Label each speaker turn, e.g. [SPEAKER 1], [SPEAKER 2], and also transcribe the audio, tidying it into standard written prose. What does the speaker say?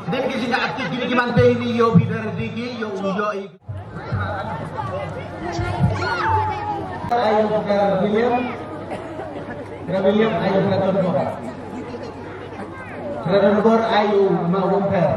[SPEAKER 1] Dan kasi nga aktif gini kiman pe ni yo bidar digi yo uyo ik. Ayo ke William. William ayo ke Tonbor. Tonbor ayo mau romper.